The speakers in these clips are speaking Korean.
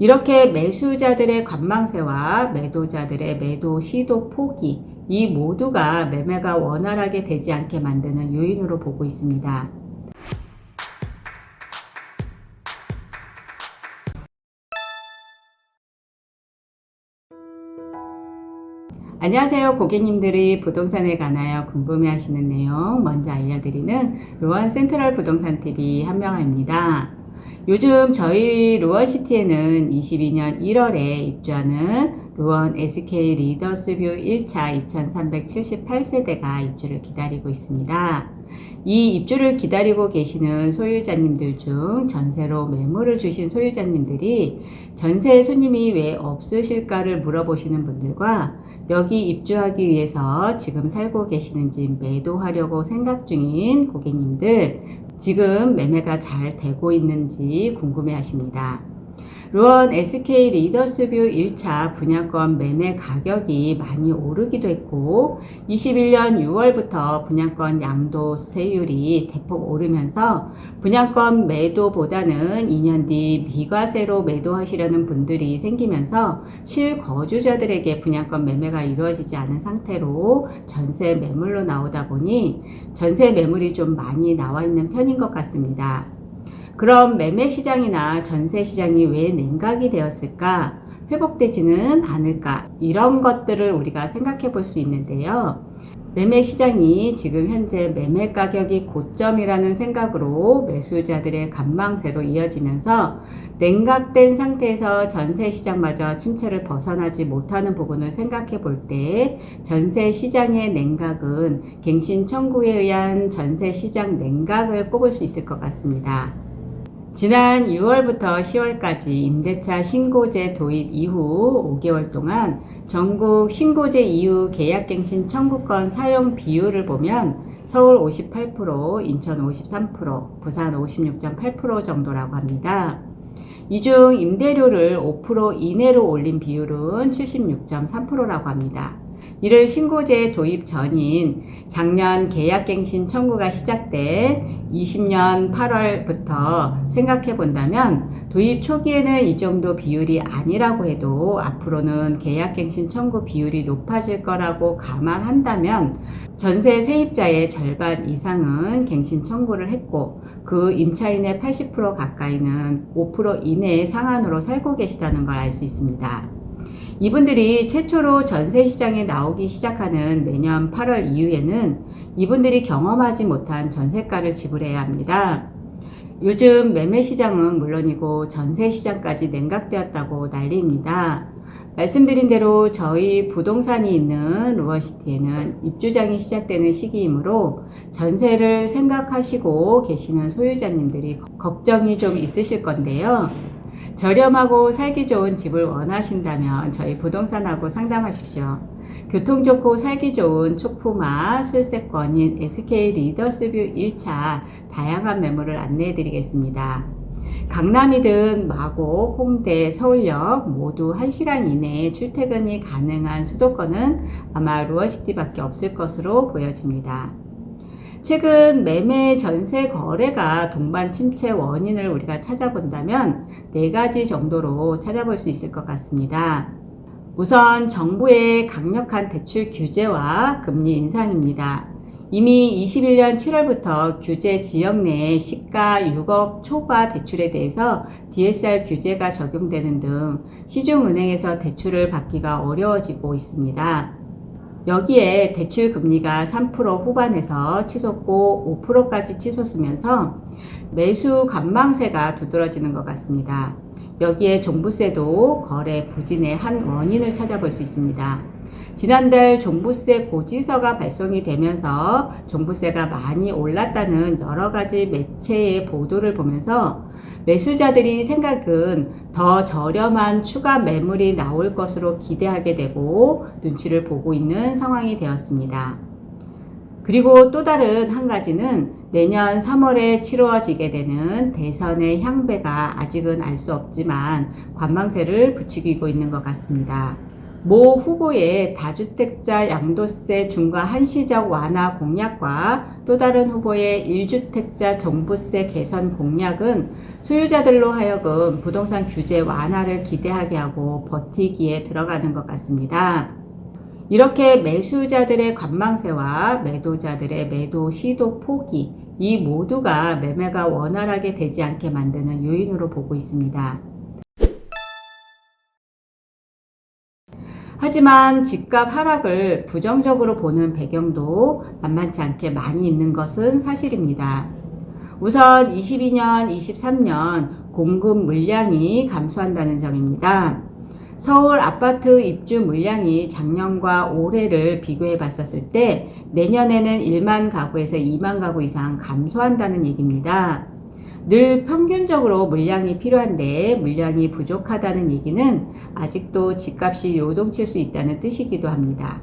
이렇게 매수자들의 관망세와 매도자들의 매도 시도 포기, 이 모두가 매매가 원활하게 되지 않게 만드는 요인으로 보고 있습니다. 안녕하세요. 고객님들이 부동산에 관하여 궁금해하시는 내용 먼저 알려드리는 루원 센트럴 부동산 TV 한명아입니다. 요즘 저희 루원시티에는 22년 1월에 입주하는 루원 SK 리더스뷰 1차 2378세대가 입주를 기다리고 있습니다. 이 입주를 기다리고 계시는 소유자님들 중 전세로 매물을 주신 소유자님들이 전세 손님이 왜 없으실까를 물어보시는 분들과 여기 입주하기 위해서 지금 살고 계시는지 매도하려고 생각 중인 고객님들, 지금 매매가 잘 되고 있는지 궁금해 하십니다. 루원 SK 리더스뷰 1차 분양권 매매 가격이 많이 오르기도 했고 21년 6월부터 분양권 양도세율이 대폭 오르면서 분양권 매도보다는 2년 뒤 미과세로 매도하시려는 분들이 생기면서 실거주자들에게 분양권 매매가 이루어지지 않은 상태로 전세 매물로 나오다 보니 전세 매물이 좀 많이 나와 있는 편인 것 같습니다. 그럼 매매 시장이나 전세 시장이 왜 냉각이 되었을까? 회복되지는 않을까? 이런 것들을 우리가 생각해 볼 수 있는데요. 매매 시장이 지금 현재 매매 가격이 고점이라는 생각으로 매수자들의 관망세로 이어지면서 냉각된 상태에서 전세 시장마저 침체를 벗어나지 못하는 부분을 생각해 볼 때 전세 시장의 냉각은 갱신 청구에 의한 전세 시장 냉각을 꼽을 수 있을 것 같습니다. 지난 6월부터 10월까지 임대차 신고제 도입 이후 5개월 동안 전국 신고제 이후 계약갱신 청구권 사용 비율을 보면 서울 58%, 인천 53%, 부산 56.8% 정도라고 합니다. 이 중 임대료를 5% 이내로 올린 비율은 76.3%라고 합니다. 이를 신고제 도입 전인 작년 계약갱신 청구가 시작된 20년 8월부터 생각해 본다면 도입 초기에는 이 정도 비율이 아니라고 해도 앞으로는 계약갱신 청구 비율이 높아질 거라고 감안한다면 전세 세입자의 절반 이상은 갱신 청구를 했고 그 임차인의 80% 가까이는 5% 이내의 상한으로 살고 계시다는 걸 알 수 있습니다. 이분들이 최초로 전세 시장에 나오기 시작하는 내년 8월 이후에는 이분들이 경험하지 못한 전세가를 지불해야 합니다. 요즘 매매 시장은 물론이고 전세 시장까지 냉각되었다고 난리입니다. 말씀드린 대로 저희 부동산이 있는 루원시티에는 입주장이 시작되는 시기이므로 전세를 생각하시고 계시는 소유자님들이 걱정이 좀 있으실 건데요. 저렴하고 살기 좋은 집을 원하신다면 저희 부동산하고 상담하십시오. 교통 좋고 살기 좋은 촉포마 술세권인 SK 리더스뷰 1차 다양한 매물을 안내해 드리겠습니다. 강남이든 마곡, 홍대, 서울역 모두 1시간 이내에 출퇴근이 가능한 수도권은 아마 루원시티밖에 없을 것으로 보여집니다. 최근 매매 전세 거래가 동반 침체 원인을 우리가 찾아본다면 4가지 정도로 찾아볼 수 있을 것 같습니다. 우선 정부의 강력한 대출 규제와 금리 인상입니다. 이미 21년 7월부터 규제 지역 내에 시가 6억 초과 대출에 대해서 DSR 규제가 적용되는 등 시중은행에서 대출을 받기가 어려워지고 있습니다. 여기에 대출 금리가 3% 후반에서 치솟고 5%까지 치솟으면서 매수 관망세가 두드러지는 것 같습니다. 여기에 종부세도 거래 부진의 한 원인을 찾아볼 수 있습니다. 지난달 종부세 고지서가 발송이 되면서 종부세가 많이 올랐다는 여러 가지 매체의 보도를 보면서 매수자들이 생각은 더 저렴한 추가 매물이 나올 것으로 기대하게 되고 눈치를 보고 있는 상황이 되었습니다. 그리고 또 다른 한 가지는 내년 3월에 치루어지게 되는 대선의 향배가 아직은 알 수 없지만 관망세를 부추기고 있는 것 같습니다. 모 후보의 다주택자 양도세 중과 한시적 완화 공약과 또 다른 후보의 1주택자 종부세 개선 공약은 소유자들로 하여금 부동산 규제 완화를 기대하게 하고 버티기에 들어가는 것 같습니다. 이렇게 매수자들의 관망세와 매도자들의 매도 시도 포기, 이 모두가 매매가 원활하게 되지 않게 만드는 요인으로 보고 있습니다. 하지만 집값 하락을 부정적으로 보는 배경도 만만치 않게 많이 있는 것은 사실입니다. 우선 22년, 23년 공급 물량이 감소한다는 점입니다. 서울 아파트 입주 물량이 작년과 올해를 비교해 봤었을 때 내년에는 1만 가구에서 2만 가구 이상 감소한다는 얘기입니다. 늘 평균적으로 물량이 필요한데 물량이 부족하다는 얘기는 아직도 집값이 요동칠 수 있다는 뜻이기도 합니다.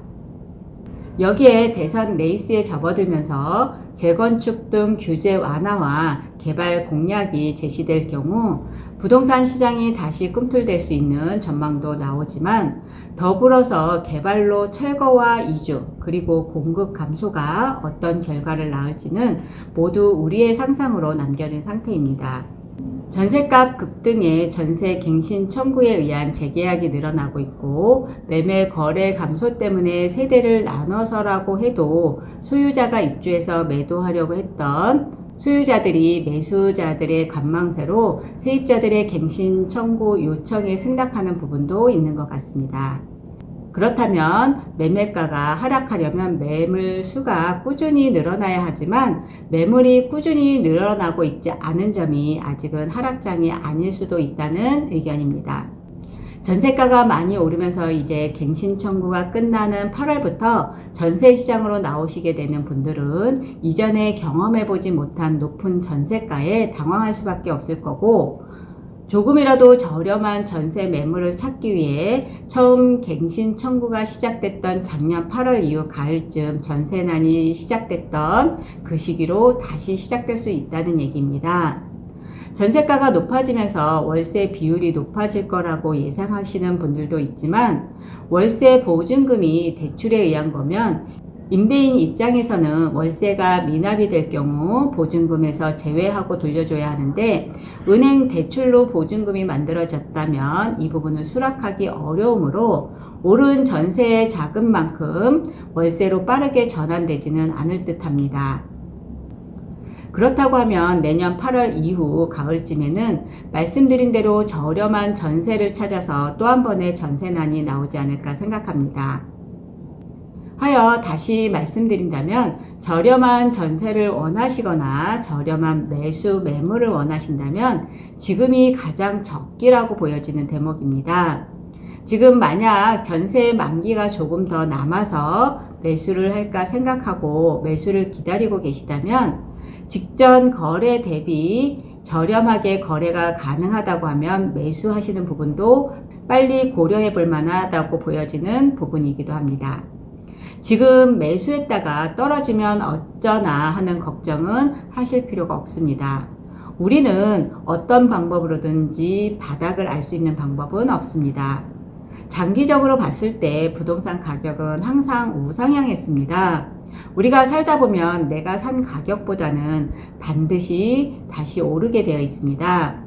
여기에 대선 레이스에 접어들면서 재건축 등 규제 완화와 개발 공약이 제시될 경우 부동산 시장이 다시 꿈틀댈 수 있는 전망도 나오지만 더불어서 개발로 철거와 이주 그리고 공급 감소가 어떤 결과를 낳을지는 모두 우리의 상상으로 남겨진 상태입니다. 전셋값 급등에 전세 갱신 청구에 의한 재계약이 늘어나고 있고 매매 거래 감소 때문에 세대를 나눠서라고 해도 소유자가 입주해서 매도하려고 했던 소유자들이 매수자들의 관망세로 세입자들의 갱신 청구 요청에 승낙하는 부분도 있는 것 같습니다. 그렇다면 매매가가 하락하려면 매물 수가 꾸준히 늘어나야 하지만 매물이 꾸준히 늘어나고 있지 않은 점이 아직은 하락장이 아닐 수도 있다는 의견입니다. 전세가가 많이 오르면서 이제 갱신 청구가 끝나는 8월부터 전세 시장으로 나오시게 되는 분들은 이전에 경험해보지 못한 높은 전세가에 당황할 수밖에 없을 거고 조금이라도 저렴한 전세 매물을 찾기 위해 처음 갱신 청구가 시작됐던 작년 8월 이후 가을쯤 전세난이 시작됐던 그 시기로 다시 시작될 수 있다는 얘기입니다. 전세가가 높아지면서 월세 비율이 높아질 거라고 예상하시는 분들도 있지만 월세 보증금이 대출에 의한 거면 임대인 입장에서는 월세가 미납이 될 경우 보증금에서 제외하고 돌려줘야 하는데 은행 대출로 보증금이 만들어졌다면 이 부분을 수락하기 어려우므로 오른 전세의 자금만큼 월세로 빠르게 전환되지는 않을 듯합니다. 그렇다고 하면 내년 8월 이후 가을쯤에는 말씀드린 대로 저렴한 전세를 찾아서 또 한 번의 전세난이 나오지 않을까 생각합니다. 하여 다시 말씀드린다면 저렴한 전세를 원하시거나 저렴한 매수 매물을 원하신다면 지금이 가장 적기라고 보여지는 대목입니다. 지금 만약 전세 만기가 조금 더 남아서 매수를 할까 생각하고 매수를 기다리고 계시다면 직전 거래 대비 저렴하게 거래가 가능하다고 하면 매수하시는 부분도 빨리 고려해 볼 만하다고 보여지는 부분이기도 합니다. 지금 매수했다가 떨어지면 어쩌나 하는 걱정은 하실 필요가 없습니다. 우리는 어떤 방법으로든지 바닥을 알 수 있는 방법은 없습니다. 장기적으로 봤을 때 부동산 가격은 항상 우상향했습니다. 우리가 살다 보면 내가 산 가격보다는 반드시 다시 오르게 되어 있습니다.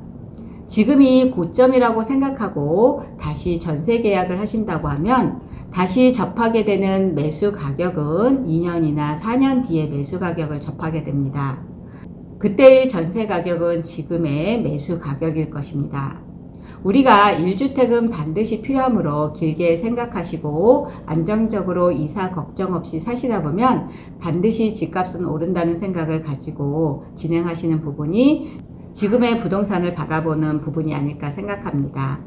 지금이 고점이라고 생각하고 다시 전세 계약을 하신다고 하면 다시 접하게 되는 매수 가격은 2년이나 4년 뒤에 매수 가격을 접하게 됩니다. 그때의 전세 가격은 지금의 매수 가격일 것입니다. 우리가 1주택은 반드시 필요하므로 길게 생각하시고 안정적으로 이사 걱정 없이 사시다 보면 반드시 집값은 오른다는 생각을 가지고 진행하시는 부분이 지금의 부동산을 바라보는 부분이 아닐까 생각합니다.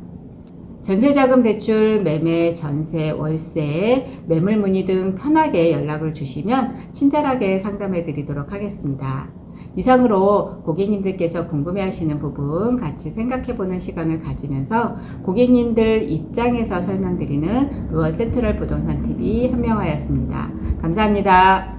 전세자금 대출, 매매, 전세, 월세, 매물 문의 등 편하게 연락을 주시면 친절하게 상담해 드리도록 하겠습니다. 이상으로 고객님들께서 궁금해하시는 부분 같이 생각해보는 시간을 가지면서 고객님들 입장에서 설명드리는 루어 센트럴 부동산 TV 한명화였습니다. 감사합니다.